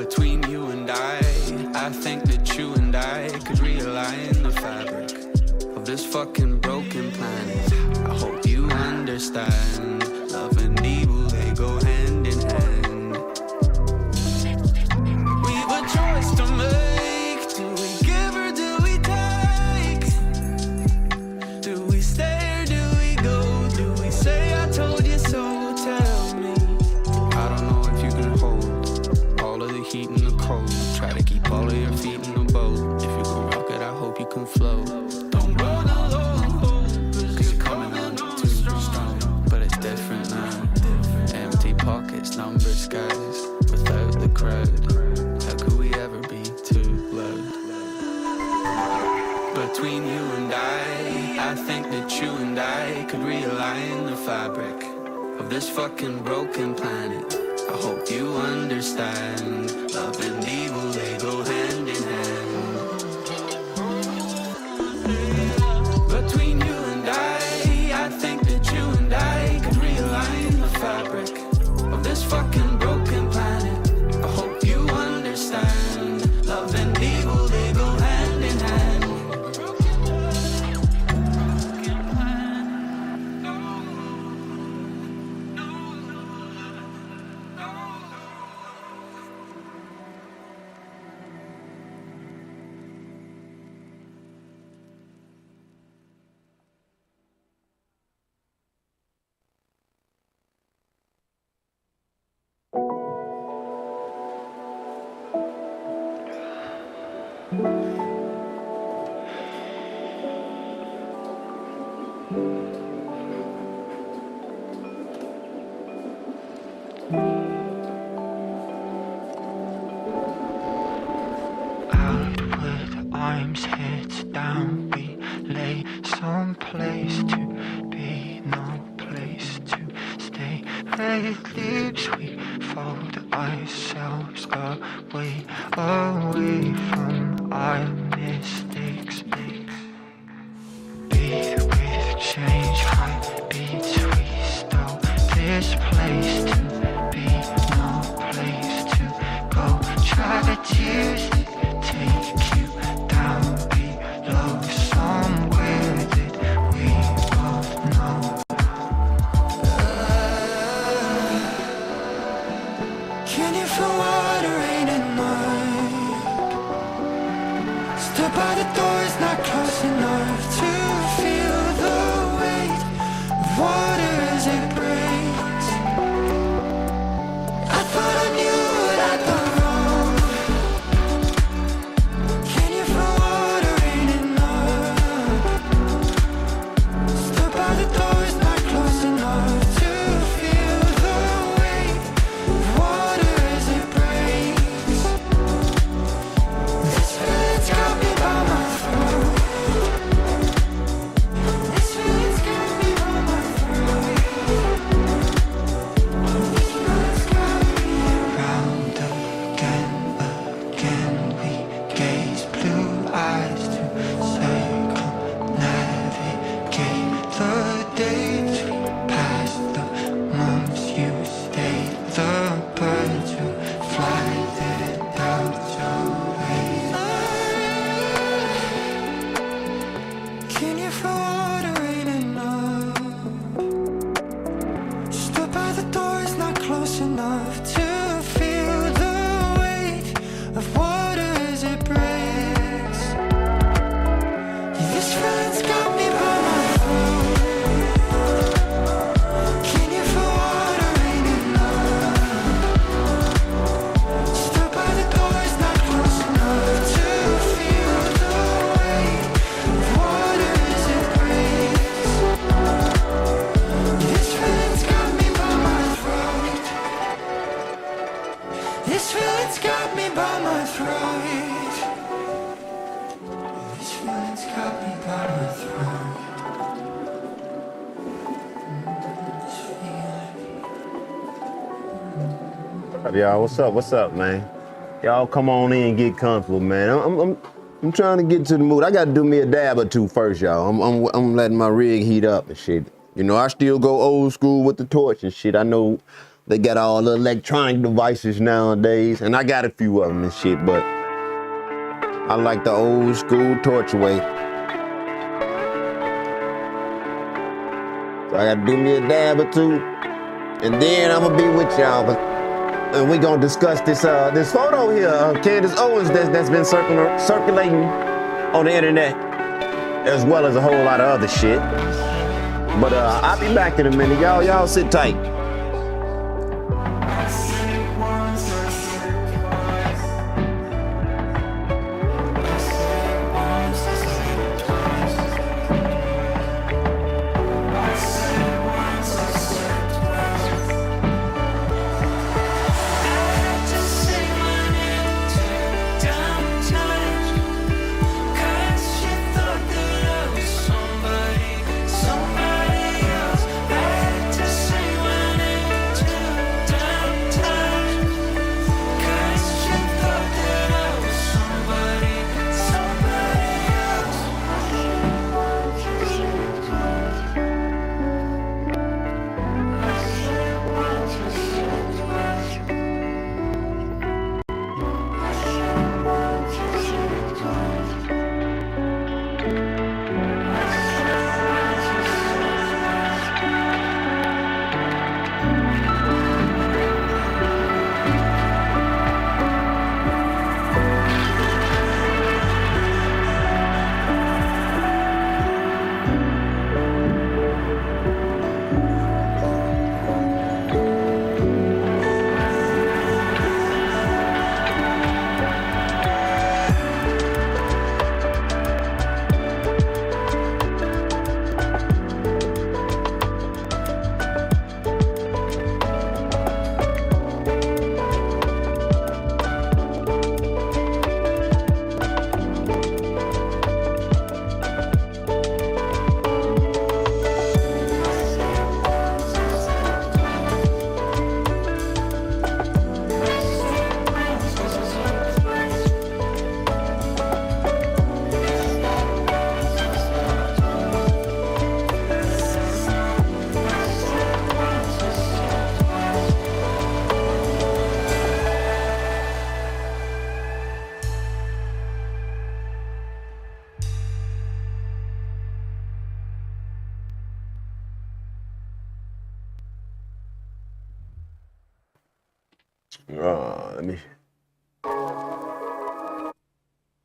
Between you and I think that you and I could realign the fabric of this fucking broken planet. I hope you understand. Love and evil, they go hand in hand. We've a choice to make. Do we give or do we take? Do we stay or do we go? Do we say I told you so? Tell me. I don't know if you can hold all of the heat and the cold. Try to keep all of your feet in the boat. If you can rock it, I hope you can float. Don't run alone, cause you're coming on too strong. But it's different now. Empty pockets, numbered skies. Without the crowd, how could we ever be too loud? Between you and I think that you and I could realign the fabric of this fucking broken planet. I hope you understand. Love and evil, they go hand in hand. Between you and I think that you and I could realign the fabric of this fucking broken planet. I hope you understand. Love and evil, they go hand in hand. Outward arms, heads down, we lay someplace to be, no place to stay. Red lips, we fold ourselves away, away from our mistakes. Beat with change, heartbeats, we stole this place to be, no place to go. Try the tears that take you down below, somewhere that we both know. Can you feel water rain at night? Stood by the doors, not close enough to feel the weight of water as it breaks. I thought I knew what I'd done wrong. Can you feel water rain at night? Stood by the doors, not close enough to feel the weight of water as it breaks. This feeling's got me by my throat. This feeling's got me by my throat. This feeling's got me around again, we gaze, blue eyes to circumnavigate the days we passed, the months you stayed, the birds who fly their doubts away. Can you feel water rain at night? Stood by the doors, not close enough to feel the weight of water as it breaks. This feeling's got me by my throat. Can you feel water rain at night? Stood by the doors, not close enough to feel the weight of water as it breaks. This feeling's got me by my throat. This feeling's got me by my throat. This feeling's got me by my throat. This feeling. Y'all, what's up, man? Y'all come on in and get comfortable, man. I'm trying to get to the mood. I gotta do me a dab or two first, y'all. I'm letting my rig heat up and shit. You know, I still go old school with the torch and shit. I know They got all the electronic devices nowadays, and I got a few of them and shit, but I like the old school torch way. So I gotta do me a dab or two, and then I'm gonna be with y'all. And we gonna discuss this this photo here of Candace Owens that's been circulating on the internet, as well as a whole lot of other shit. But I'll be back in a minute. Y'all sit tight.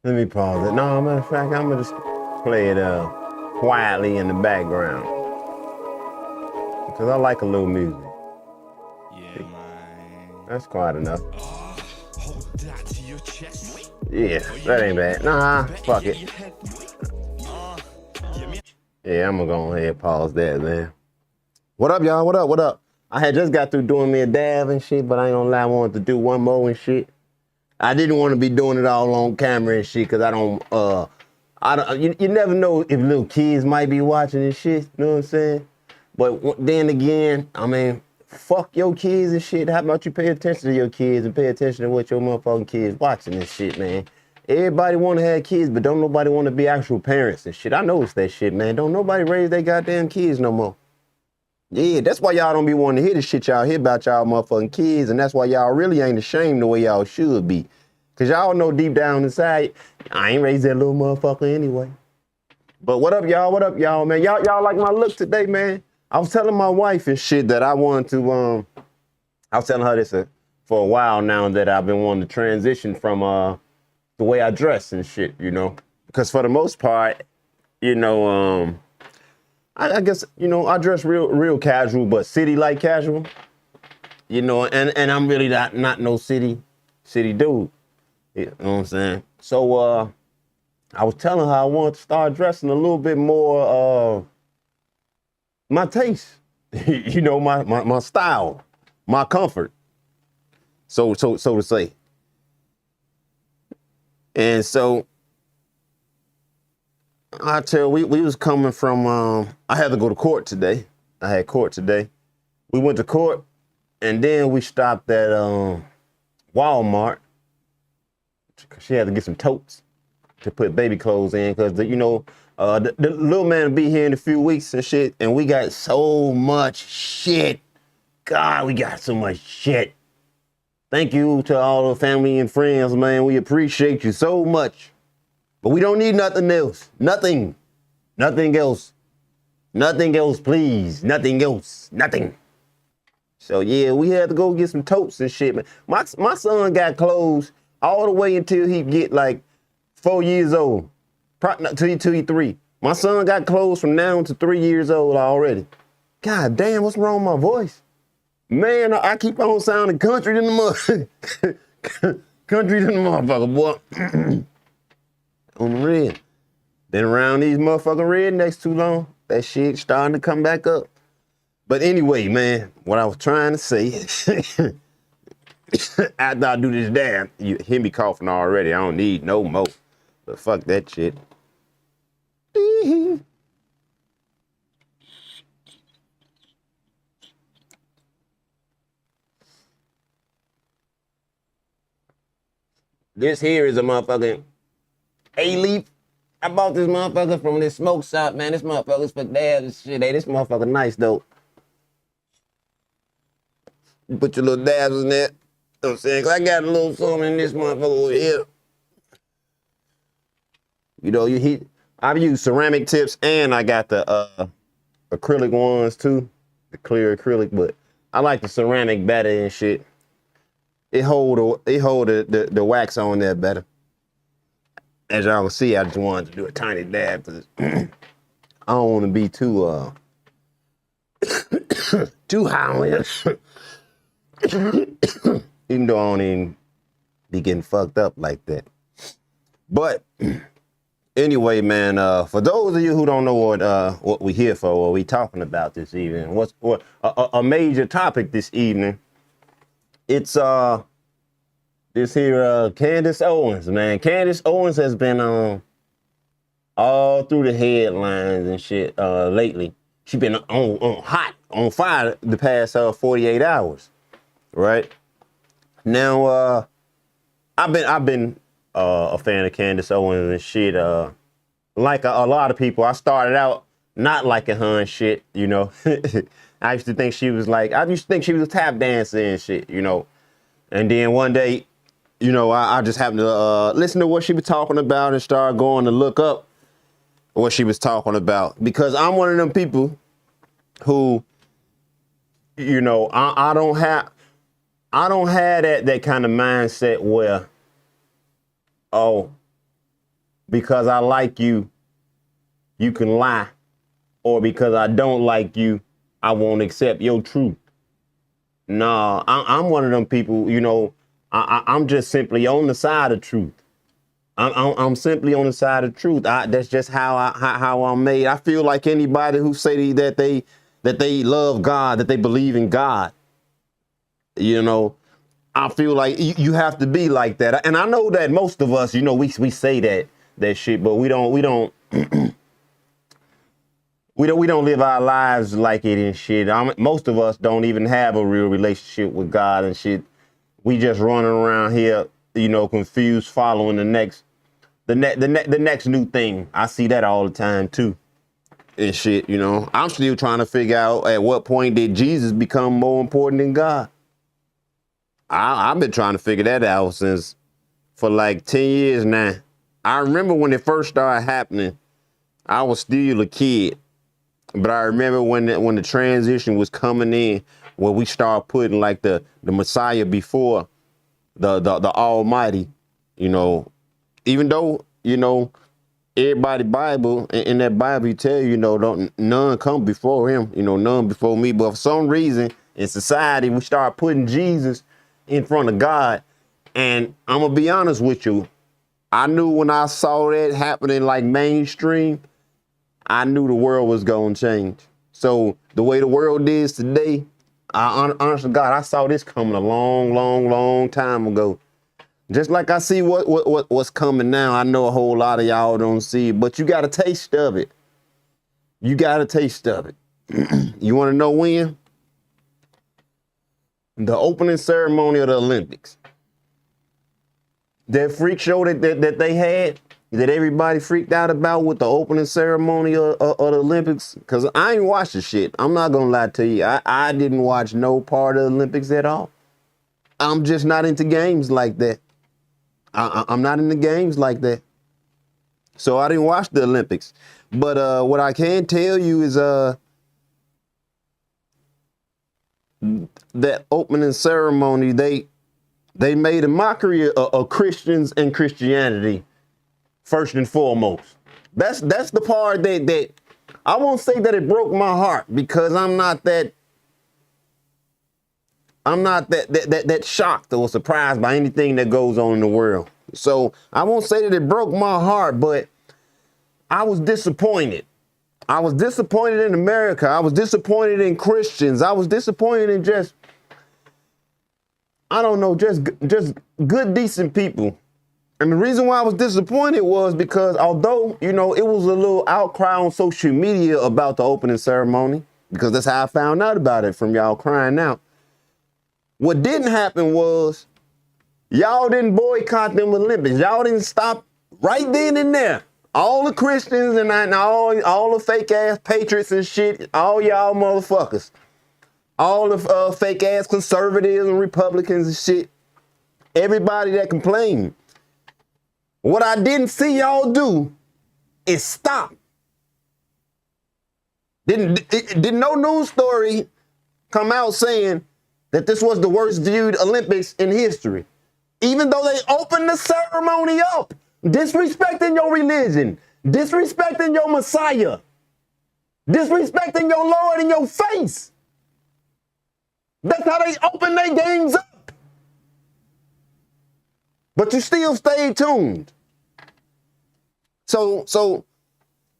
Let me pause it. No, matter of fact, I'm gonna just play it quietly in the background because I like a little music. Yeah, man. That's quiet enough. Yeah, that ain't bad. Nah, fuck it. Yeah, I'm gonna go ahead and pause that, man. What up, y'all? What up? What up? I had just got through doing me a dab and shit, but I ain't gonna lie, I wanted to do one more and shit. I didn't want to be doing it all on camera and shit, cause I don't, you never know if little kids might be watching this shit, you know what I'm saying? But then again, I mean, fuck your kids and shit. How about you pay attention to your kids and pay attention to what your motherfucking kids watching this shit, man? Everybody want to have kids, but don't nobody want to be actual parents and shit. I noticed that shit, man. Don't nobody raise their goddamn kids no more. Yeah, that's why y'all don't be wanting to hear the shit y'all hear about y'all motherfucking kids, and that's why y'all really ain't ashamed the way y'all should be. Cause y'all know deep down inside, I ain't raised that little motherfucker anyway. But what up, y'all? What up, y'all, man? Y'all like my look today, man? I was telling my wife and shit that I wanted to, I was telling her this for a while now that I've been wanting to transition from the way I dress and shit, you know? Because for the most part, you know, I guess, you know, I dress real casual, but city-like casual, you know, and I'm really not no city dude, you know what I'm saying? So, I was telling her I wanted to start dressing a little bit more, my taste, you know, my style, my comfort, so to say. And so, I tell we was coming from, I had to go to court today. I had court today. We went to court, and then we stopped at Walmart. She had to get some totes to put baby clothes in, because, you know, the little man will be here in a few weeks and shit, and we got so much shit God, we got so much shit. Thank you to all the family and friends, man. We appreciate you so much. But we don't need nothing else. Nothing. Nothing else. Nothing else, please. Nothing else. Nothing. So yeah, we had to go get some totes and shit, man. My son got clothes all the way until he get like 4 years old. Till he 3. My son got clothes from now to 3 years old already. God damn, what's wrong with my voice? Man, I keep on sounding country than the mother. Country than the motherfucker, boy. On the red. Been around these motherfucking rednecks too long. That shit starting to come back up. But anyway, man, what I was trying to say, after I do this dab, you hear me coughing already. I don't need no more. But fuck that shit. This here is a motherfucking A-leaf. I bought this motherfucker from this smoke shop, man. This motherfucker's for dad and shit. Hey, this motherfucker nice, though. You put your little dabs in there. You know what I'm saying? 'Cause I got a little something in this motherfucker over here. You know, I've used ceramic tips and I got the acrylic ones too. The clear acrylic, but I like the ceramic better and shit. It hold the wax on there better. As y'all can see, I just wanted to do a tiny dab because I don't want to be too too high on it. Even though I don't even be getting fucked up like that. But anyway, man, for those of you who don't know what we here for, what we talking about this evening, what's a major topic this evening, it's this here Candace Owens, man. Candace Owens has been all through the headlines and shit lately. She been on fire the past 48 hours, right? Now I've been a fan of Candace Owens and shit. Like a lot of people, I started out not liking her and shit, you know. I used to think she was a tap dancer and shit, you know. And then one day, you know, I just happened to listen to what she was talking about and start going to look up what she was talking about. Because I'm one of them people who, you know, I don't have that kind of mindset where, oh, because I like you, you can lie. Or because I don't like you, I won't accept your truth. Nah, I'm one of them people, you know, I'm just simply on the side of truth. I'm simply on the side of truth. That's just how I'm made. I feel like anybody who say that they love God, that they believe in God, you know, I feel like you have to be like that. And I know that most of us, you know, we say that shit, but we don't live our lives like it and shit. Most of us don't even have a real relationship with God and shit. We just running around here, you know, confused, following the next new thing. I see that all the time too, and shit. You know, I'm still trying to figure out at what point did Jesus become more important than God. I've been trying to figure that out for like 10 years now. I remember when it first started happening, I was still a kid. But I remember when the transition was coming in, where we started putting like the Messiah before the Almighty, you know, even though, you know, everybody Bible, in that Bible, you tell you know, none come before him, you know, none before me. But for some reason in society, we start putting Jesus in front of God. And I'm gonna be honest with you, I knew when I saw that happening like mainstream, I knew the world was going to change. So the way the world is today, honestly, God, I saw this coming a long time ago. Just like I see what's coming now, I know a whole lot of y'all don't see it, but you got a taste of it. You got a taste of it. You want to know when? The opening ceremony of the Olympics. That freak show that they had, that everybody freaked out about with the opening ceremony of the Olympics? Because I ain't watched the shit. I'm not going to lie to you. I didn't watch no part of the Olympics at all. I'm just not into games like that. I'm not into games like that. So I didn't watch the Olympics. But what I can tell you is that opening ceremony, they made a mockery of Christians and Christianity first and foremost. That's the part that I won't say that it broke my heart, because I'm not that shocked or surprised by anything that goes on in the world. So I won't say that it broke my heart, but I was disappointed. I was disappointed in America. I was disappointed in Christians. I was disappointed in just good, decent people. And the reason why I was disappointed was because although, it was a little outcry on social media about the opening ceremony, because that's how I found out about it, from y'all crying out. What didn't happen was y'all didn't boycott them Olympics. Y'all didn't stop right then and there. All the Christians and all the fake ass patriots and shit, all y'all motherfuckers, all the fake ass conservatives and Republicans and shit, everybody that complained. What I didn't see y'all do is stop. Did no news story come out saying that this was the worst viewed Olympics in history, even though they opened the ceremony up, disrespecting your religion, disrespecting your Messiah, disrespecting your Lord in your face. That's how they open their games up. But you still stayed tuned. So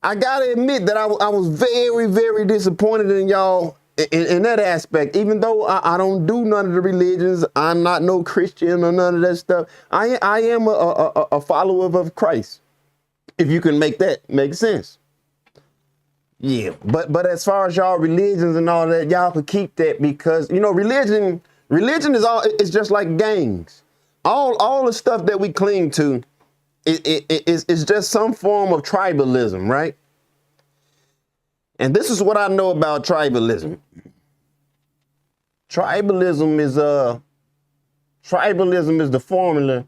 I gotta admit that I was very, very disappointed in y'all in that aspect. Even though I don't do none of the religions, I'm not no Christian or none of that stuff. I am a follower of Christ, if you can make that make sense. Yeah, but as far as y'all religions and all that, y'all could keep that, because religion is just like gangs. All the stuff that we cling to is just some form of tribalism, right? And this is what I know about tribalism. Tribalism is the formula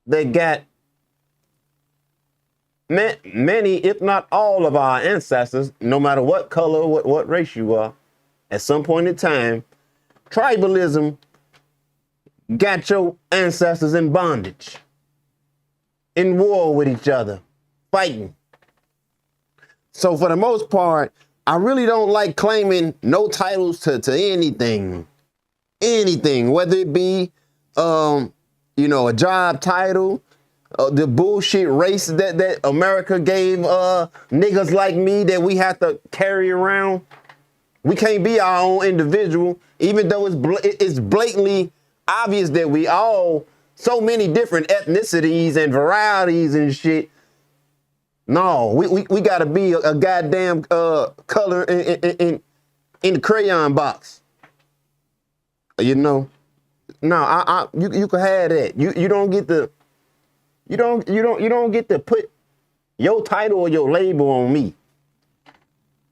that got many, if not all, of our ancestors, no matter what color, what race you are, at some point in time. Tribalism got your ancestors in bondage, in war with each other, fighting. So for the most part, I really don't like claiming no titles to anything, whether it be, a job title, the bullshit race that America gave niggas like me that we have to carry around. We can't be our own individual, even though it's blatantly obvious that we all so many different ethnicities and varieties and shit. No, we gotta be a goddamn color in the crayon box. No, you can have that. You don't get to put your title or your label on me.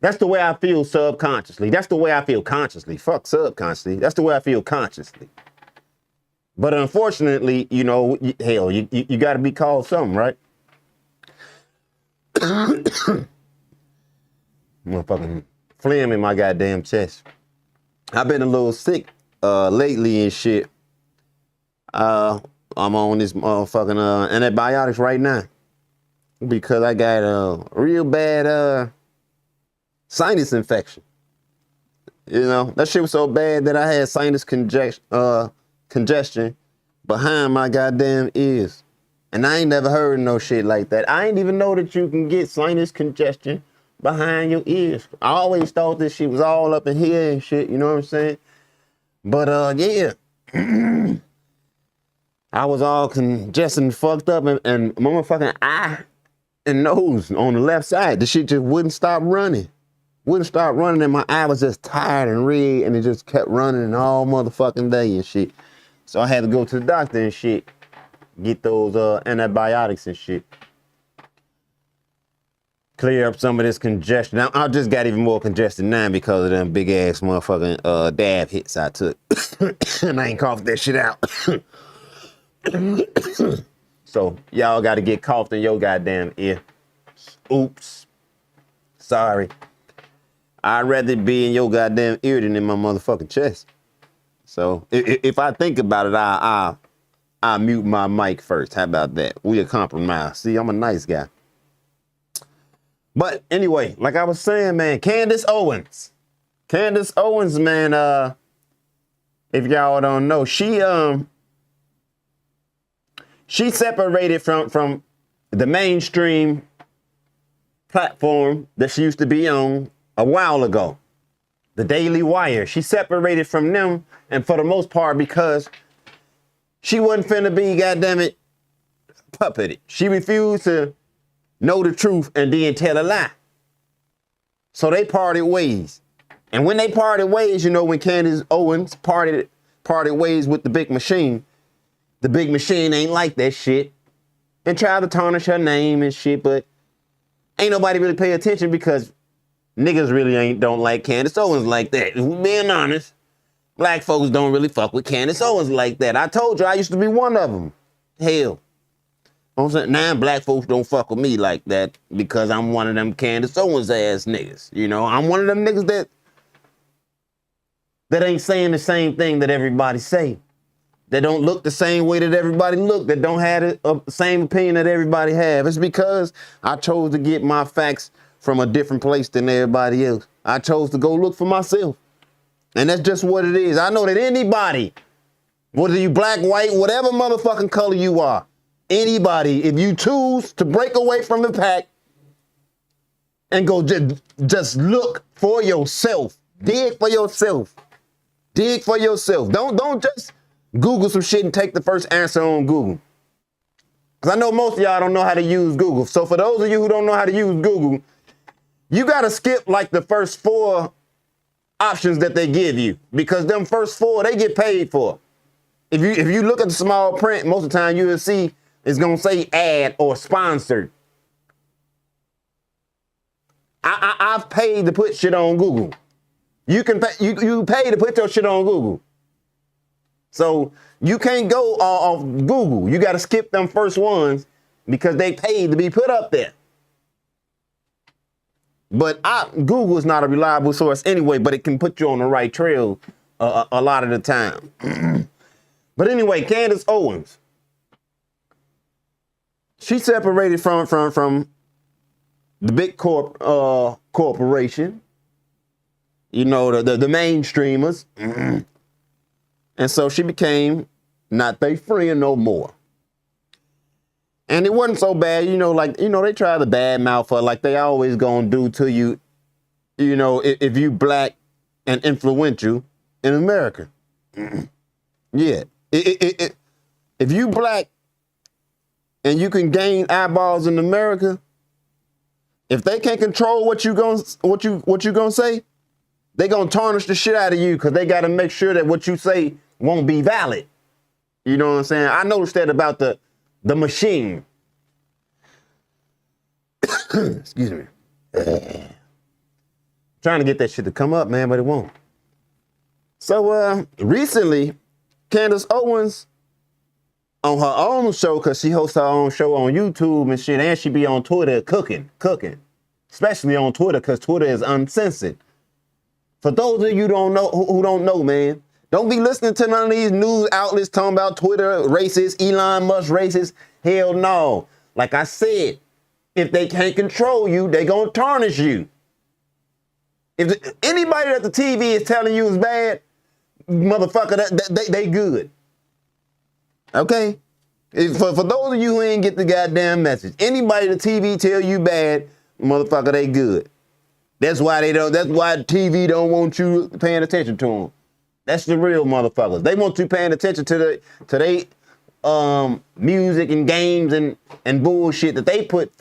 That's the way I feel subconsciously. That's the way I feel consciously. Fuck subconsciously. That's the way I feel consciously. But unfortunately, hell, you got to be called something, right? Motherfucking phlegm in my goddamn chest. I've been a little sick lately and shit. I'm on this motherfucking antibiotics right now because I got a real bad sinus infection. That shit was so bad that I had sinus congestion behind my goddamn ears. And I ain't never heard no shit like that. I ain't even know that you can get sinus congestion behind your ears. I always thought this shit was all up in here and shit, you know what I'm saying? But yeah. I was all congested and fucked up, and motherfucking eye and nose on the left side. The shit just wouldn't stop running. And my eye was just tired and red, and it just kept running all motherfucking day and shit. So I had to go to the doctor and shit. get those antibiotics and shit. Clear up some of this congestion. Now, I just got even more congested now because of them big ass motherfucking dab hits I took. And I ain't coughed that shit out. So y'all got to get coughed in your goddamn ear. Oops. Sorry. I'd rather be in your goddamn ear than in my motherfucking chest. So if I think about it, I'll mute my mic first. How about that? We a compromise. See, I'm a nice guy. But anyway, like I was saying, man, Candace Owens, man, if y'all don't know, she separated from the mainstream platform that she used to be on a while ago, the Daily Wire. She separated from them, and for the most part, because she wasn't finna be, goddammit, puppeted. She refused to know the truth and then tell a lie. So they parted ways. And when they parted ways, you know, when Candace Owens parted ways with the big machine ain't like that shit and tried to tarnish her name and shit, but ain't nobody really pay attention because niggas really don't like Candace Owens like that. If we're being honest, black folks don't really fuck with Candace Owens like that. I told you I used to be one of them. Hell. Now black folks don't fuck with me like that because I'm one of them Candace Owens ass niggas. You know, I'm one of them niggas that ain't saying the same thing that everybody say. That don't look the same way that everybody look. That don't have the same opinion that everybody have. It's because I chose to get my facts from a different place than everybody else. I chose to go look for myself. And that's just what it is. I know that anybody, whether you black, white, whatever motherfucking color you are, anybody, if you choose to break away from the pack and go just look for yourself, dig for yourself, Don't just Google some shit and take the first answer on Google. Because I know most of y'all don't know how to use Google. So for those of you who don't know how to use Google, you got to skip like the first 4 options that they give you, because them first 4, they get paid for. If you look at the small print, most of the time you will see it's going to say ad or sponsored. I've paid to put shit on Google. You can pay, you pay to put your shit on Google. So you can't go off Google. You got to skip them first ones because they paid to be put up there. But Google is not a reliable source anyway, but it can put you on the right trail a lot of the time. But anyway, Candace Owens, she separated from the big corporation, you know, the mainstreamers. And so she became not their friend no more. And it wasn't so bad, you know, like, you know, they try to badmouth her like they always gonna do to you, you know, if you black and influential in America. Yeah. If you black and you can gain eyeballs in America, if they can't control what you gonna say, they gonna tarnish the shit out of you because they gotta make sure that what you say won't be valid. You know what I'm saying? I noticed that about the machine. Excuse me. Trying to get that shit to come up, man, but it won't. So recently, Candace Owens on her own show, because she hosts her own show on YouTube and shit, and she be on Twitter cooking, especially on Twitter, because Twitter is uncensored. For those of you who don't know, man, don't be listening to none of these news outlets talking about Twitter racist, Elon Musk racist. Hell no. Like I said, if they can't control you, they gonna tarnish you. If anybody that the TV is telling you is bad, motherfucker, they good. Okay? For those of you who ain't get the goddamn message, anybody the TV tell you bad, motherfucker, they good. That's why TV don't want you paying attention to them. That's the real motherfuckers. They want you paying attention to they music and games and bullshit that they put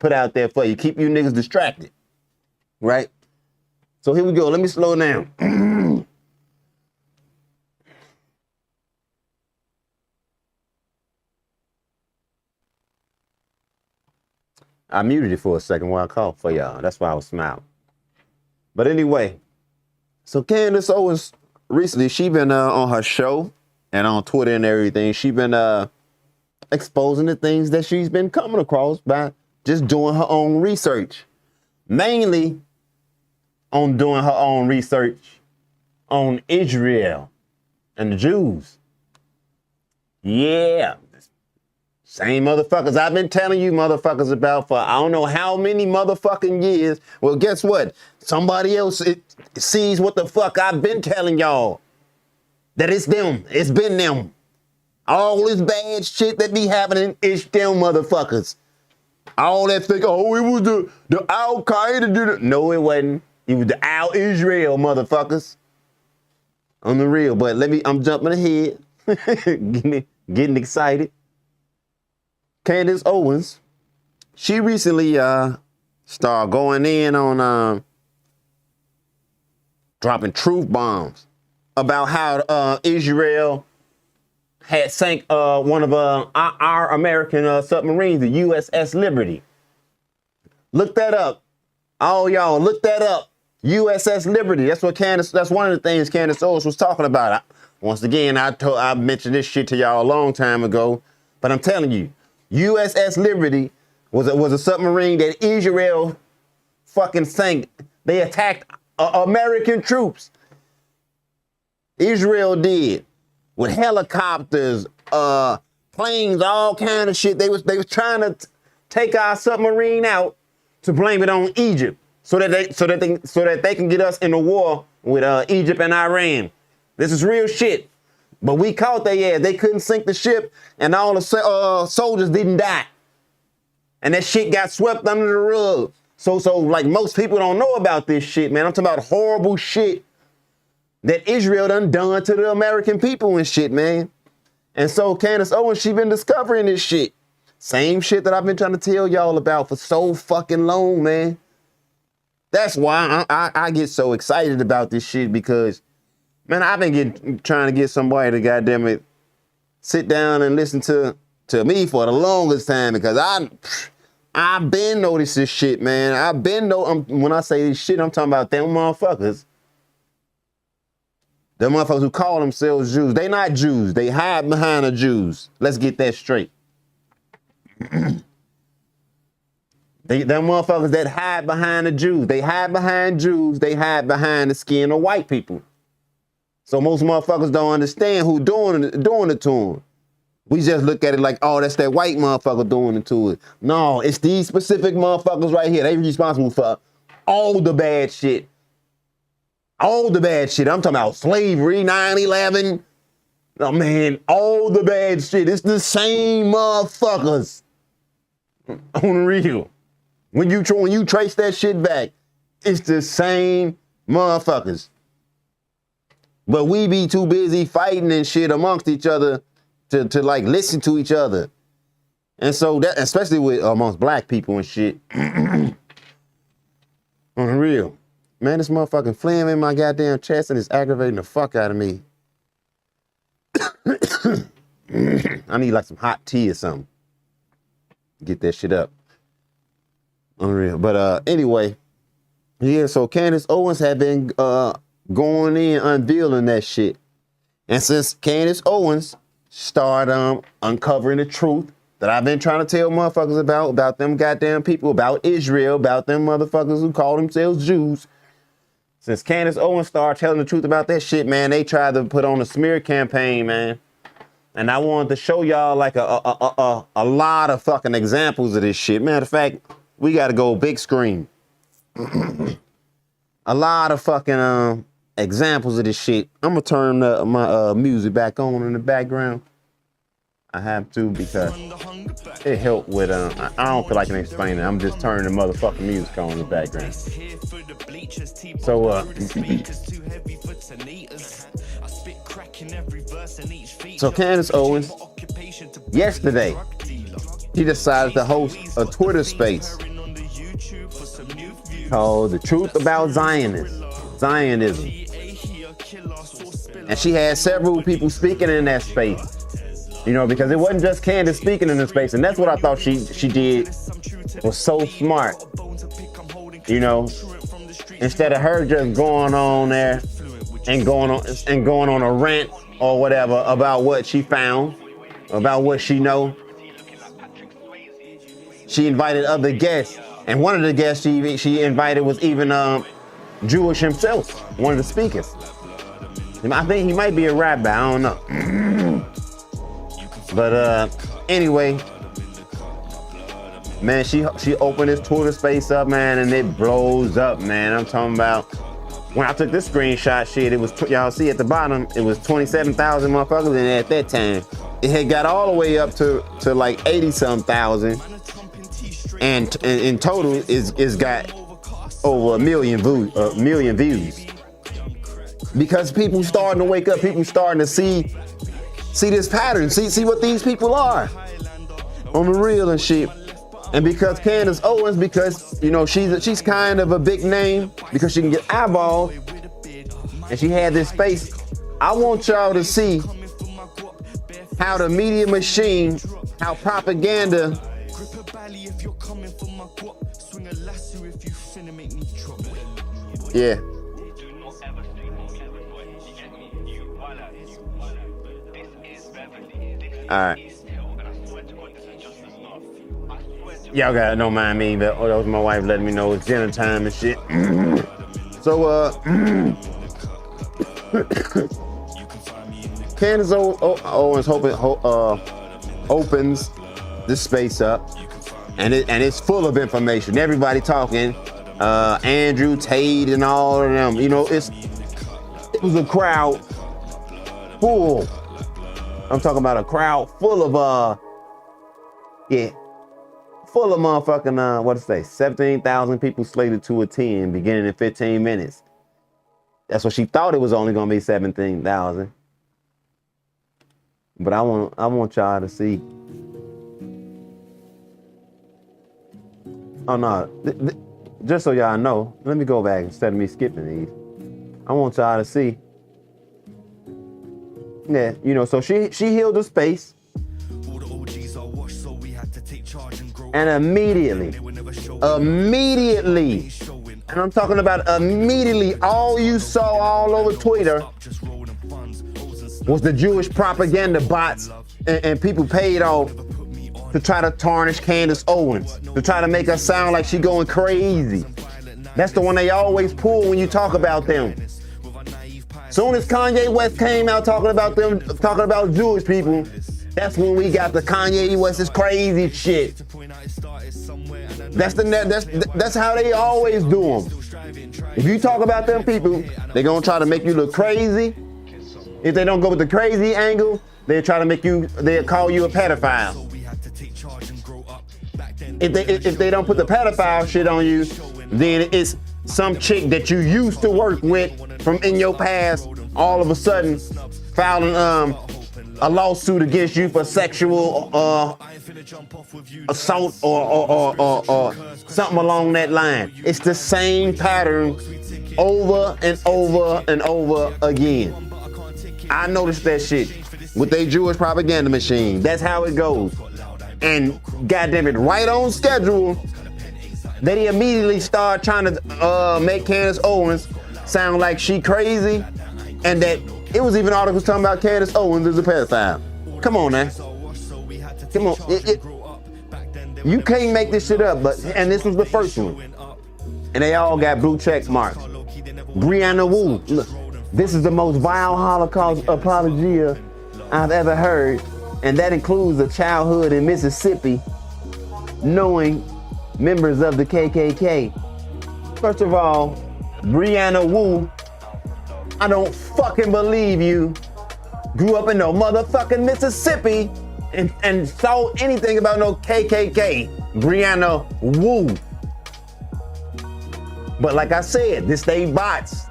out there for you. Keep you niggas distracted. Right? So here we go. Let me slow down. I muted it for a second while I called for y'all. That's why I was smiling. But anyway, so Candace Owens recently, she been on her show and on Twitter and everything. She been exposing the things that she's been coming across by just doing her own research. Mainly on doing her own research on Israel and the Jews. Yeah. Same motherfuckers I've been telling you motherfuckers about for I don't know how many motherfucking years. Well, guess what? Somebody else sees what the fuck I've been telling y'all. That it's them. It's been them. All this bad shit that be happening, it's them motherfuckers. All that think, oh, it was the Al-Qaeda. No, it wasn't. It was the Al-Israel motherfuckers. On the real, but I'm jumping ahead. getting excited. Candace Owens, she recently started going in on dropping truth bombs about how Israel had sank one of our American submarines, the USS Liberty. Look that up. All y'all, look that up. USS Liberty. That's one of the things Candace Owens was talking about. Once again, I mentioned this shit to y'all a long time ago, but I'm telling you, USS Liberty was a submarine that Israel fucking sank. They attacked American troops. Israel did with helicopters, planes, all kind of shit. They was trying to take our submarine out to blame it on Egypt so that they can get us in a war with Egypt and Iran. This is real shit. But we caught their ass. They couldn't sink the ship, and all the soldiers didn't die. And that shit got swept under the rug. So like most people don't know about this shit, man. I'm talking about horrible shit that Israel done to the American people and shit, man. And so Candace Owens, she been discovering this shit. Same shit that I've been trying to tell y'all about for so fucking long, man. That's why I get so excited about this shit because, man, I've been trying to get somebody to goddamn it sit down and listen to me for the longest time because I've been noticed this shit, man. When I say this shit, I'm talking about them motherfuckers. Them motherfuckers who call themselves Jews. They not Jews. They hide behind the Jews. Let's get that straight. Them motherfuckers that hide behind the Jews. They hide behind Jews. They hide behind the skin of white people. So most motherfuckers don't understand who doing it to them. We just look at it like, oh, that's that white motherfucker doing it to it. No, it's these specific motherfuckers right here. They responsible for all the bad shit. All the bad shit. I'm talking about slavery, 9/11. Oh, man, all the bad shit. It's the same motherfuckers. On real. When you trace that shit back, it's the same motherfuckers. But we be too busy fighting and shit amongst each other to like listen to each other. And so that, especially with amongst black people and shit. On real. Man, this motherfucking phlegm in my goddamn chest and it's aggravating the fuck out of me. I need like some hot tea or something. Get that shit up. Unreal. But anyway, yeah, so Candace Owens had been going in unveiling that shit. And since Candace Owens started uncovering the truth that I've been trying to tell motherfuckers about them goddamn people, about Israel, about them motherfuckers who call themselves Jews. Since Candace Owens started telling the truth about that shit, man, they tried to put on a smear campaign, man. And I wanted to show y'all like a lot of fucking examples of this shit. Matter of fact, we got to go big screen. A lot of fucking examples of this shit. I'm going to turn my music back on in the background. I have to because it helped with, I don't feel like I can explain it. I'm just turning the motherfucking music on in the background. So Candace Owens, yesterday, he decided to host a Twitter space called The Truth About Zionism. And she had several people speaking in that space. You know, because it wasn't just Candace speaking in the space, and that's what I thought she did was so smart. You know, instead of her just going on there and going on a rant or whatever about what she found, about what she know, she invited other guests, and one of the guests she invited was even Jewish himself, one of the speakers. I think he might be a rabbi, I don't know. But anyway, man, she opened this Twitter space up, man, and it blows up, man. I'm talking about when I took this screenshot, shit, it was, y'all see at the bottom, it was 27,000 motherfuckers, and at that time, it had got all the way up to like 80-some thousand, and in total, it's got over a million views. Because people starting to wake up, people starting to see this pattern, see what these people are on the real and shit. And because Candace Owens, because you know she's kind of a big name, because she can get eyeballs, and she had this space. I want y'all to see how the media machine, how propaganda. Yeah. All right. Y'all don't mind me, but that was my wife letting me know it's dinner time and shit. So, Candace Owens opens this space up, and it's full of information. Everybody talking, Andrew Tate and all of them. You know, it was a crowd full. I'm talking about a crowd full of full of motherfucking, what to say, 17,000 people slated to attend beginning in 15 minutes. That's what she thought it was only gonna be 17,000. But I want y'all to see. Oh no, just so y'all know, let me go back instead of me skipping these. I want y'all to see. Yeah, you know, so she healed the space. And immediately, and I'm talking about immediately, all you saw all over Twitter was the Jewish propaganda bots and people paid off to try to tarnish Candace Owens, to try to make her sound like she going crazy. That's the one they always pull when you talk about them. Soon as Kanye West came out talking about Jewish people, that's when we got the Kanye West's crazy shit. That's how they always do them. If you talk about them people, they're gonna try to make you look crazy. If they don't go with the crazy angle, they'll try to they'll call you a pedophile. If they don't put the pedophile shit on you, then it's some chick that you used to work with from in your past, all of a sudden filing a lawsuit against you for sexual assault or something along that line. It's the same pattern over and over and over again. I noticed that shit with their Jewish propaganda machine. That's how it goes. And goddamn it, right on schedule, they immediately start trying to make Candace Owens sound like she crazy, and that it was even articles talking about Candace Owens as a pedophile. Come on now. Come on. You can't make this shit up, and this was the first one. And they all got blue check marks. Brianna Wu, look, this is the most vile Holocaust apologia I've ever heard, and that includes a childhood in Mississippi, knowing members of the KKK. First of all, Brianna Wu, I don't fucking believe you grew up in no motherfucking Mississippi and saw anything about no KKK. Brianna Wu. But like I said, this they bots.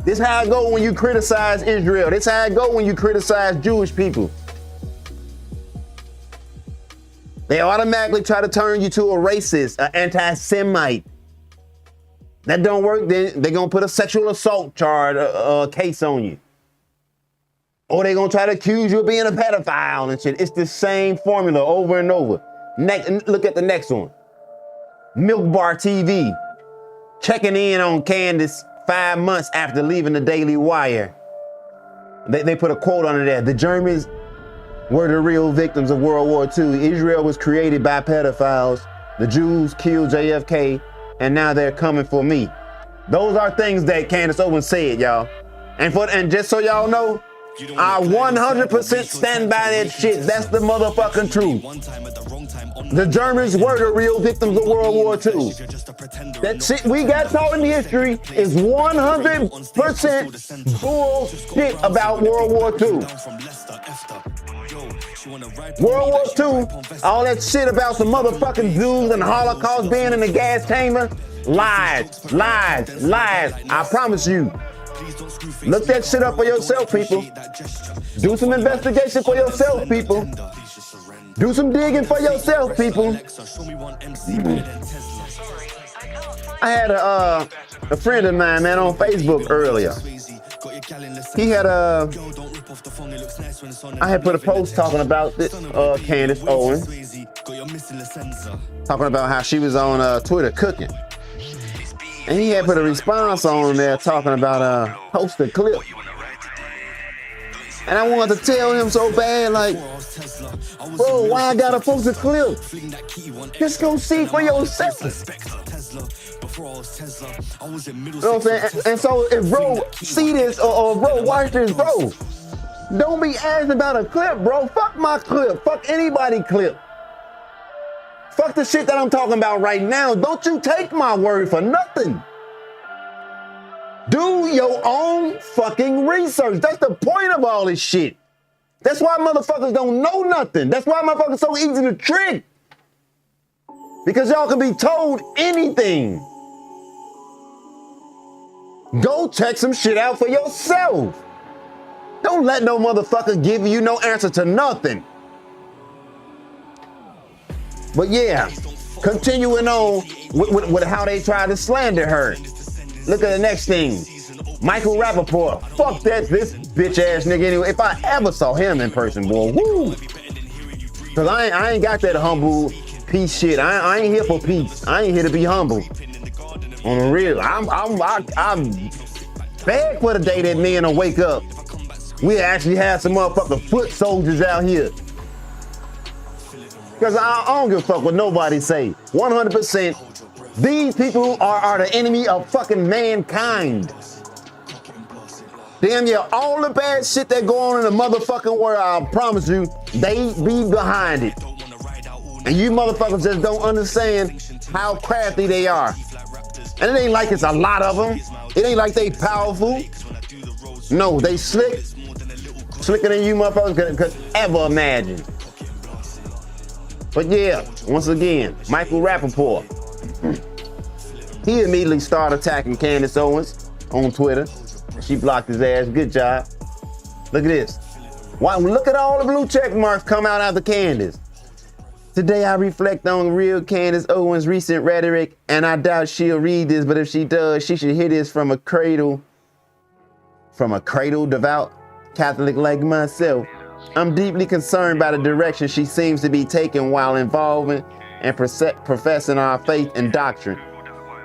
This how it go when you criticize Israel. This how it go when you criticize Jewish people. They automatically try to turn you to a racist, an anti-Semite. That don't work, then they're gonna put a sexual assault charge case on you. Or they're gonna try to accuse you of being a pedophile and shit. It's the same formula over and over. Look at the next one. Milk Bar TV, checking in on Candace 5 months after leaving the Daily Wire. They put a quote under there. The Germans were the real victims of World War II. Israel was created by pedophiles. The Jews killed JFK, and now they're coming for me. Those are things that Candace Owens said, y'all. And just so y'all know, I 100% stand by that shit. That's the motherfucking truth. The Germans were the real victims of World War II. That shit we got taught in history is 100% bullshit about World War II. World War II, all that shit about some motherfucking Jews and the Holocaust being in the gas chamber, lies, lies, lies. I promise you. Look that shit up for yourself, people. Do some investigation for yourself, people. Do some digging for yourself, people. I had a friend of mine, man, on Facebook earlier. He had I had put a post talking about this, Candace Owens, talking about how she was on Twitter cooking. And he had put a response on there talking about post a clip. And I wanted to tell him so bad, like, bro, why I gotta post a clip? Just go see for yourself. You know what I'm saying? And so if bro see this or bro watch this, bro, don't be asking about a clip, bro. Fuck my clip. Fuck anybody clip. Fuck the shit that I'm talking about right now. Don't you take my word for nothing. Do your own fucking research. That's the point of all this shit. That's why motherfuckers don't know nothing. That's why motherfuckers so easy to trick. Because y'all can be told anything. Go check some shit out for yourself. Don't let no motherfucker give you no answer to nothing. But yeah, continuing on with how they try to slander her. Look at the next thing. Michael Rappaport. Fuck this bitch ass nigga anyway. If I ever saw him in person, boy, woo. Cause I ain't got that humble peace shit. I ain't here for peace. I ain't here to be humble. On the real, I'm bad for the day that men will wake up. We actually have some motherfucking foot soldiers out here. Because I don't give a fuck what nobody say. 100%. These people are the enemy of fucking mankind. Damn yeah, all the bad shit that go on in the motherfucking world, I promise you, they be behind it. And you motherfuckers just don't understand how crafty they are. And it ain't like it's a lot of them. It ain't like they powerful. No, they slick. Slicker than you motherfuckers could ever imagine. But yeah, once again, Michael Rappaport. He immediately started attacking Candace Owens on Twitter. She blocked his ass. Good job. Look at this. Look at all the blue check marks come out after Candace. Today I reflect on real Candace Owens' recent rhetoric, and I doubt she'll read this, but if she does, she should hear this from a cradle devout Catholic like myself. I'm deeply concerned by the direction she seems to be taking while involving and professing our faith and doctrine.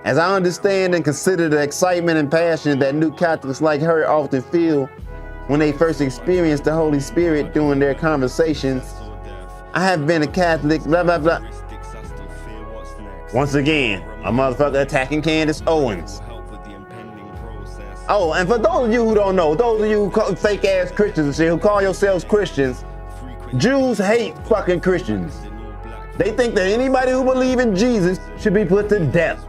As I understand and consider the excitement and passion that new Catholics like her often feel when they first experience the Holy Spirit during their conversations, I have been a Catholic, blah, blah, blah. Once again, a motherfucker attacking Candace Owens. Oh, and for those of you who don't know, those of you who call fake ass Christians and shit, who call yourselves Christians, Jews hate fucking Christians. They think that anybody who believes in Jesus should be put to death.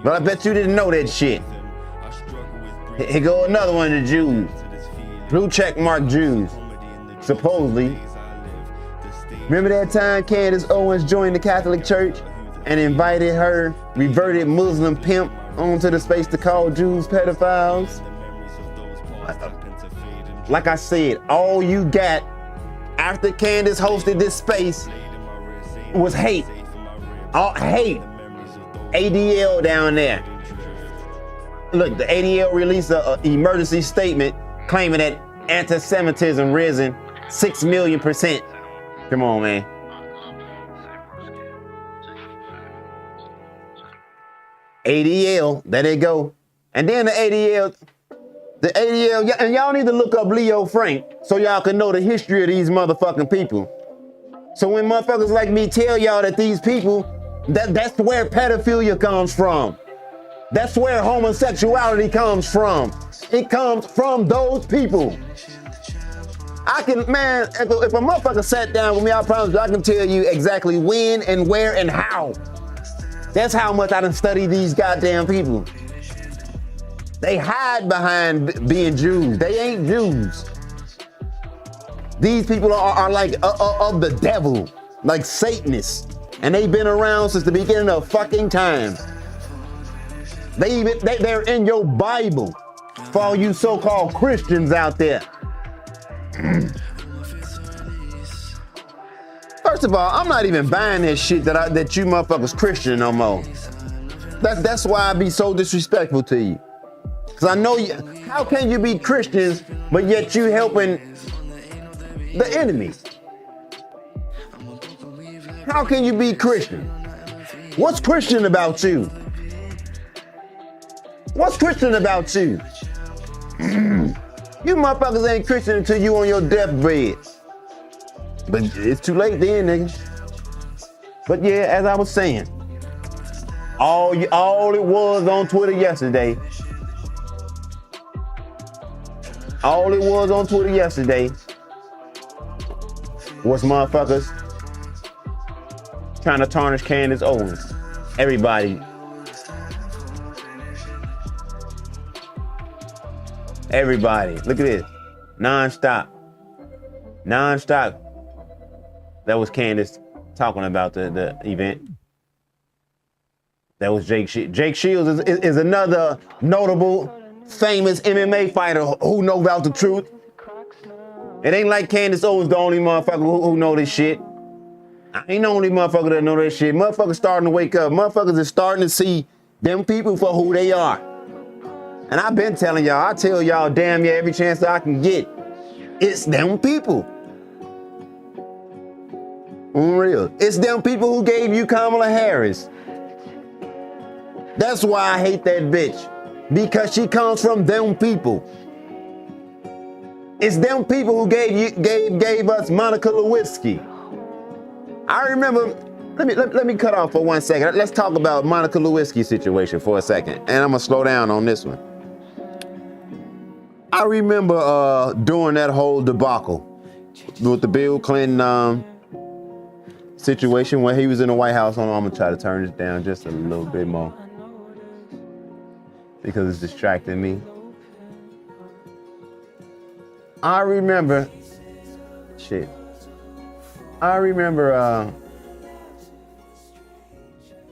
But I bet you didn't know that shit. Here go another one of the Jews. Blue check mark Jews. Supposedly. Remember that time Candace Owens joined the Catholic Church and invited her reverted Muslim pimp onto the space to call Jews pedophiles? Like I said, all you got after Candace hosted this space was hate. All hate. ADL down there. Look, the ADL released an emergency statement claiming that anti-Semitism risen 6 million%. Come on, man. ADL, there they go. And then the ADL, and y'all need to look up Leo Frank so y'all can know the history of these motherfucking people. So when motherfuckers like me tell y'all that these people, that's where pedophilia comes from. That's where homosexuality comes from. It comes from those people. I can, man, if a motherfucker sat down with me, I promise you, I can tell you exactly when and where and how. That's how much I done studied these goddamn people. They hide behind being Jews. They ain't Jews. These people are like of the devil, like Satanists. And they've been around since the beginning of fucking time. They're in your Bible for all you so-called Christians out there. First of all, I'm not even buying this shit that you motherfuckers Christian no more. That's why I be so disrespectful to you. Cause I know you, how can you be Christians, but yet you helping the enemy? How can you be Christian? What's Christian about you? What's Christian about you? You motherfuckers ain't Christian until you on your deathbed. But it's too late then, nigga. But yeah, as I was saying, all it was on Twitter yesterday, was motherfuckers trying to tarnish Candace Owens. Everybody. Look at this. Non-stop. That was Candace talking about the event. That was Jake Shields. Jake Shields is another notable, famous MMA fighter who knows about the truth. It ain't like Candace Owens the only motherfucker who know this shit. I ain't the only motherfucker that know this shit. Motherfuckers starting to wake up. Motherfuckers is starting to see them people for who they are. And I've been telling y'all, I tell y'all damn yeah every chance that I can get, it's them people. Unreal. It's them people who gave you Kamala Harris. That's why I hate that bitch. Because she comes from them people. It's them people who gave us Monica Lewinsky. I remember, let me cut off for 1 second. Let's talk about Monica Lewinsky's situation for a second. And I'm gonna slow down on this one. I remember during that whole debacle with the Bill Clinton situation when he was in the White House. I'm gonna try to turn this down just a little bit more because it's distracting me. I remember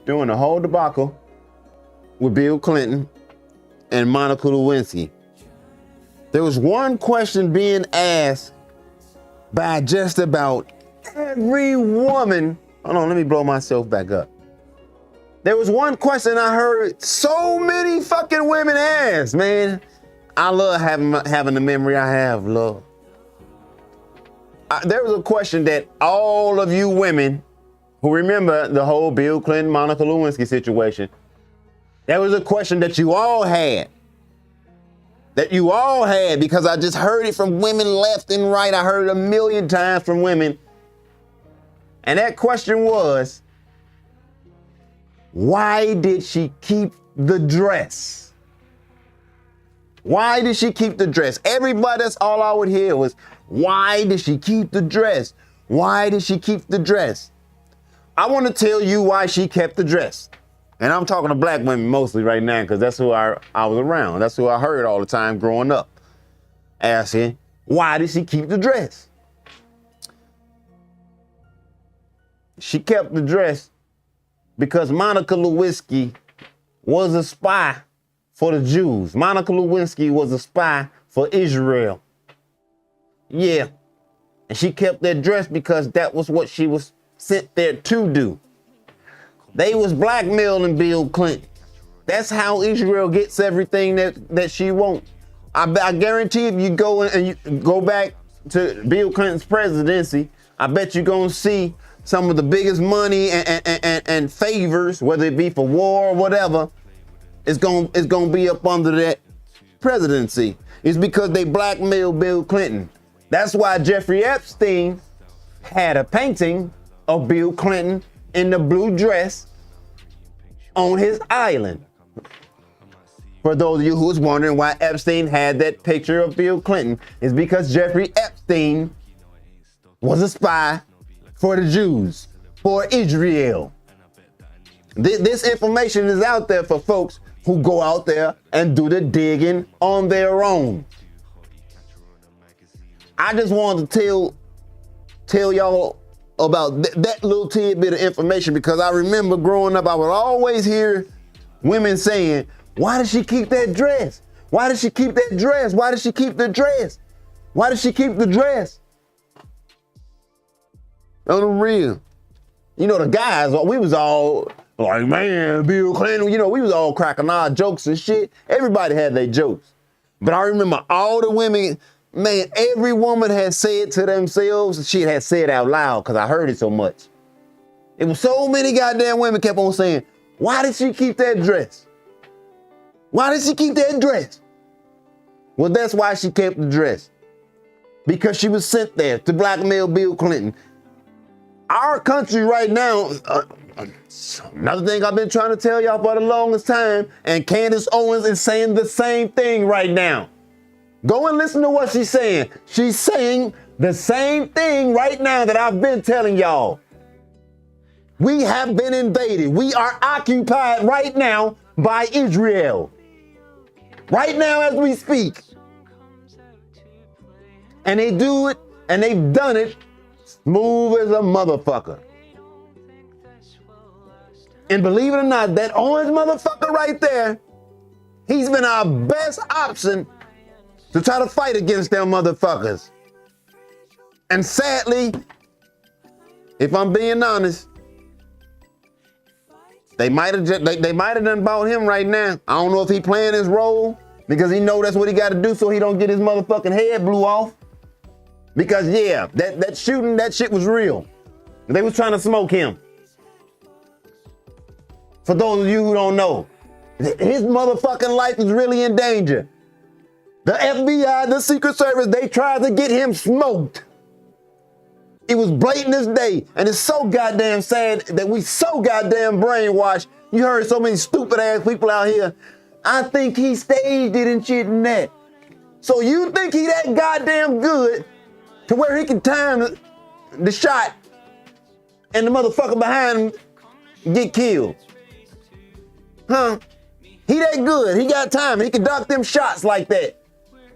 doing the whole debacle with Bill Clinton and Monica Lewinsky. There was one question being asked by just about every woman. Hold on, let me blow myself back up. There was one question I heard so many fucking women ask, man. I love having the memory I have, love. There was a question that all of you women who remember the whole Bill Clinton, Monica Lewinsky situation, there was a question that you all had. Because I just heard it from women left and right. I heard it a million times from women. And that question was, why did she keep the dress? Why did she keep the dress? Everybody, that's all I would hear was, why did she keep the dress? Why did she keep the dress? I want to tell you why she kept the dress. And I'm talking to black women mostly right now because that's who I was around. That's who I heard all the time growing up. Asking, why did she keep the dress? She kept the dress because Monica Lewinsky was a spy for the Jews. Monica Lewinsky was a spy for Israel. Yeah. And she kept that dress because that was what she was sent there to do. They was blackmailing Bill Clinton. That's how Israel gets everything that she wants. I guarantee if you go and you go back to Bill Clinton's presidency, I bet you're gonna see some of the biggest money and favors, whether it be for war or whatever, is gonna be up under that presidency. It's because they blackmailed Bill Clinton. That's why Jeffrey Epstein had a painting of Bill Clinton in the blue dress on his island. For those of you who's wondering why Epstein had that picture of Bill Clinton, it's because Jeffrey Epstein was a spy for the Jews, for Israel. This information is out there for folks who go out there and do the digging on their own. I just wanted to tell y'all about that little tidbit of information, because I remember growing up, I would always hear women saying, why does she keep that dress? Why does she keep that dress? Why does she keep the dress? Why does she keep the dress? On the real. You know, the guys, we was all like, man, Bill Clinton, you know, we was all cracking our jokes and shit. Everybody had their jokes. But I remember all the women, man, every woman had said to themselves, she had said out loud, because I heard it so much. It was so many goddamn women kept on saying, why did she keep that dress? Why did she keep that dress? Well, that's why she kept the dress. Because she was sent there to blackmail Bill Clinton. Our country right now, another thing I've been trying to tell y'all for the longest time, and Candace Owens is saying the same thing right now. Go and listen to what she's saying. She's saying the same thing right now that I've been telling y'all. We have been invaded. We are occupied right now by Israel. Right now as we speak. And they do it, and they've done it smooth as a motherfucker. And believe it or not, that orange motherfucker right there, he's been our best option to try to fight against them motherfuckers. And sadly, if I'm being honest, they might have done bought him right now. I don't know if he playing his role because he know that's what he got to do so he don't get his motherfucking head blew off. Because yeah, that shooting, that shit was real. They was trying to smoke him. For those of you who don't know, his motherfucking life is really in danger. The FBI, the Secret Service, they tried to get him smoked. It was blatant as day. And it's so goddamn sad that we so goddamn brainwashed. You heard so many stupid ass people out here. I think he staged it and shit and that. So you think he that goddamn good to where he can time the shot and the motherfucker behind him get killed? Huh? He that good. He got time. He can duck them shots like that.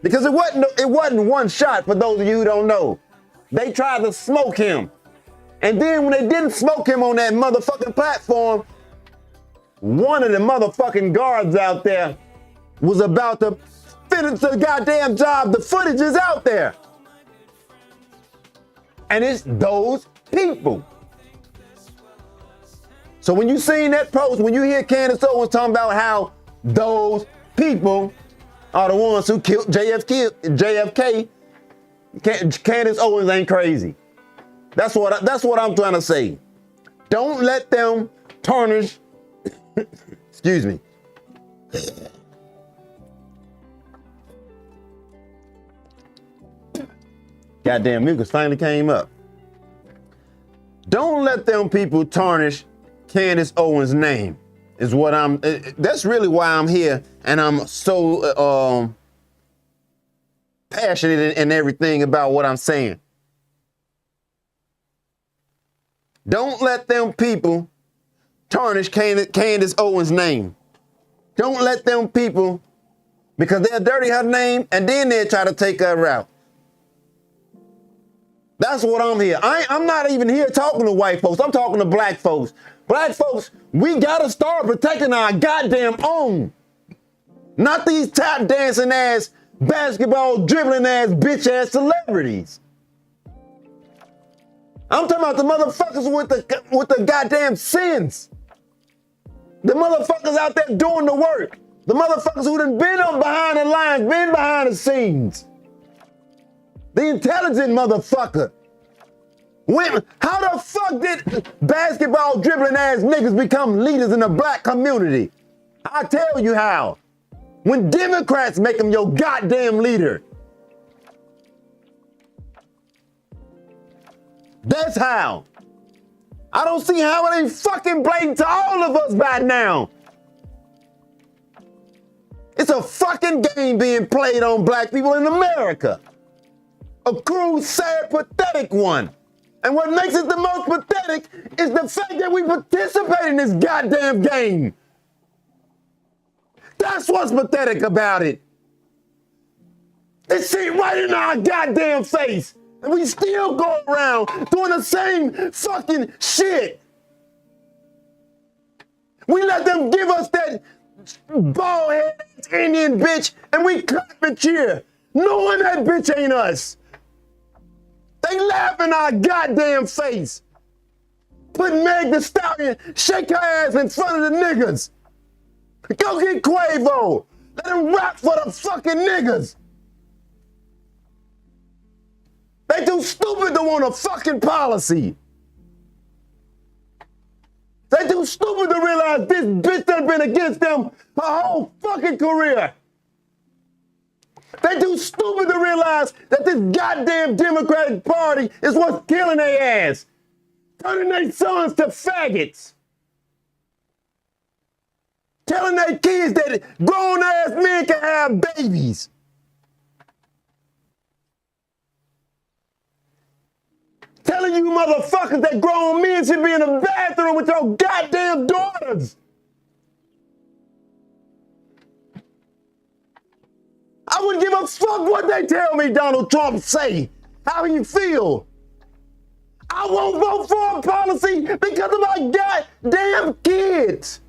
Because it wasn't one shot, for those of you who don't know. They tried to smoke him. And then when they didn't smoke him on that motherfucking platform, one of the motherfucking guards out there was about to finish the goddamn job. The footage is out there. And it's those people. So when you seen that post, when you hear Candace Owens talking about how those people are the ones who killed JFK, Candace Owens ain't crazy. That's what I'm trying to say. Don't let them tarnish. Excuse me. Goddamn mucus finally came up. Don't let them people tarnish Candace Owens' name. Is what that's really why I'm here, and I'm so passionate and everything about what I'm saying. Don't let them people tarnish Candace Owens' name. Don't let them people, because they'll dirty her name and then they'll try to take her out. That's what I'm here. I'm not even here talking to white folks. I'm talking to black folks. Black folks, we gotta start protecting our goddamn own. Not these tap dancing ass, basketball dribbling ass, bitch ass celebrities. I'm talking about the motherfuckers with the goddamn sins. The motherfuckers out there doing the work. The motherfuckers who done been on behind the lines, been behind the scenes. The intelligent motherfucker. Women, how the fuck did basketball dribbling ass niggas become leaders in the black community? I'll tell you how. When Democrats make him your goddamn leader. That's how. I don't see how it ain't fucking blatant to all of us by now. It's a fucking game being played on black people in America. A cruel, sad, pathetic one. And what makes it the most pathetic is the fact that we participate in this goddamn game. That's what's pathetic about it. This shit right in our goddamn face. And we still go around doing the same fucking shit. We let them give us that bald-headed Indian bitch and we clap and cheer, knowing that bitch ain't us. They laugh in our goddamn face. Put Meg the Stallion, shake her ass in front of the niggas. Go get Quavo. Let him rap for the fucking niggas. They too stupid to want a fucking policy. They too stupid to realize this bitch done been against them her whole fucking career. They too stupid to realize that this goddamn Democratic Party is what's killing their ass. Turning their sons to faggots. Telling their kids that grown-ass men can have babies. Telling you motherfuckers that grown men should be in the bathroom with your goddamn daughters. I wouldn't give a fuck what they tell me Donald Trump say. How he feel. I won't vote for a policy because of my goddamn kids.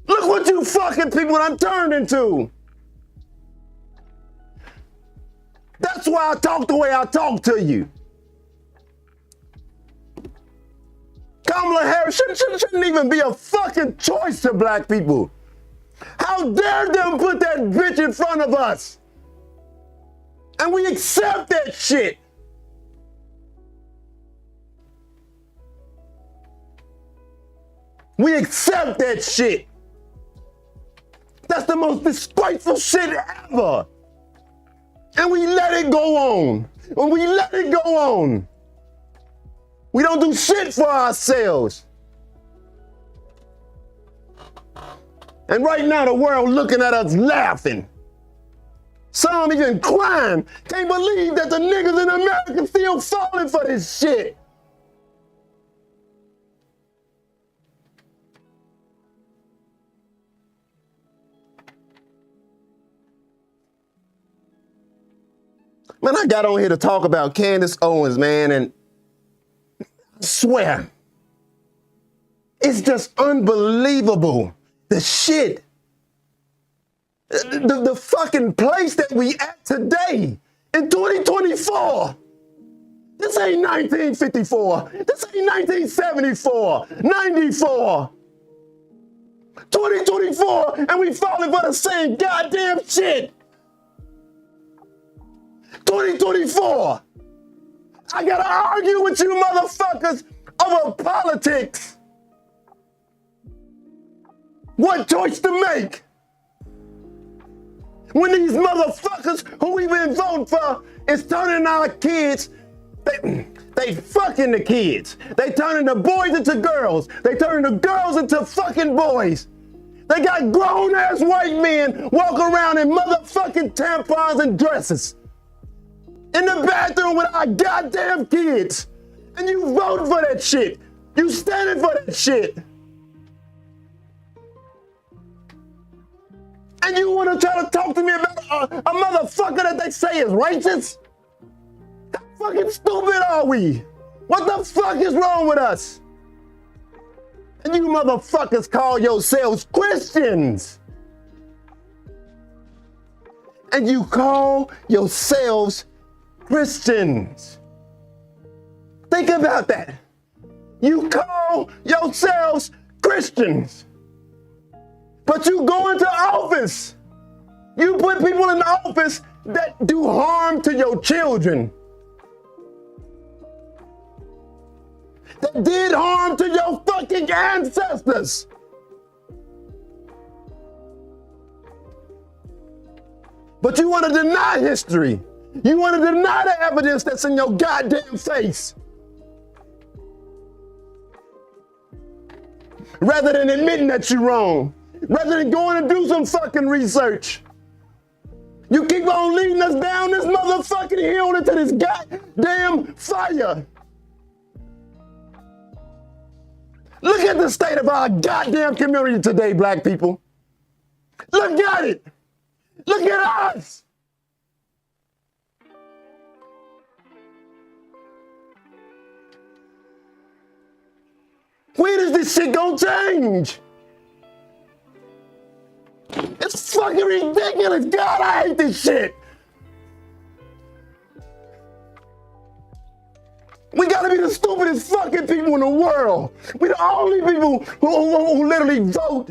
Look what you fucking people done turned into. That's why I talk the way I talk to you. Kamala Harris shouldn't even be a fucking choice to black people. How dare them put that bitch in front of us? And we accept that shit. We accept that shit. That's the most disgraceful shit ever. And we let it go on. When we let it go on, we don't do shit for ourselves. And right now the world looking at us laughing. Some even crying. Can't believe that the niggas in America still falling for this shit. Man, I got on here to talk about Candace Owens, man, and I swear, it's just unbelievable. The shit, the fucking place that we at today in 2024. This ain't 1954. This ain't 1974, 94. 2024, and we falling for the same goddamn shit. 2024. I gotta argue with you motherfuckers over politics. What choice to make? When these motherfuckers who we've been voting for is turning our kids, they fucking the kids. They turning the boys into girls. They turning the girls into fucking boys. They got grown-ass white men walking around in motherfucking tampons and dresses. In the bathroom with our goddamn kids. And you voting for that shit. You standing for that shit. And you want to try to talk to me about a motherfucker that they say is racist? How fucking stupid are we? What the fuck is wrong with us? And you motherfuckers call yourselves Christians. And you call yourselves Christians. Think about that. You call yourselves Christians. But you go into office. You put people in office that do harm to your children. That did harm to your fucking ancestors. But you want to deny history. You want to deny the evidence that's in your goddamn face. Rather than admitting that you're wrong. Rather than going and do some fucking research. You keep on leading us down this motherfucking hill into this goddamn fire. Look at the state of our goddamn community today, black people. Look at it. Look at us. When is this shit gonna change? It's fucking ridiculous. God, I hate this shit. We gotta be the stupidest fucking people in the world. We the only people who literally vote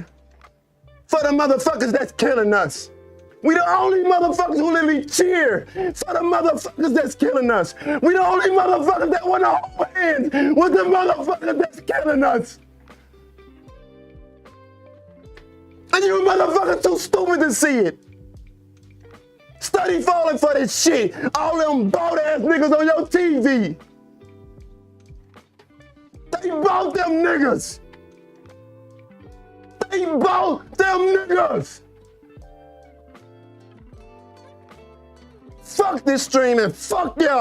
for the motherfuckers that's killing us. We the only motherfuckers who literally cheer for the motherfuckers that's killing us. We the only motherfuckers that want to hold hands with the motherfuckers that's killing us. And you motherfuckers too stupid to see it. Study falling for this shit. All them bald ass niggas on your TV. They bought them niggas. They bought them niggas. Fuck this stream and fuck y'all.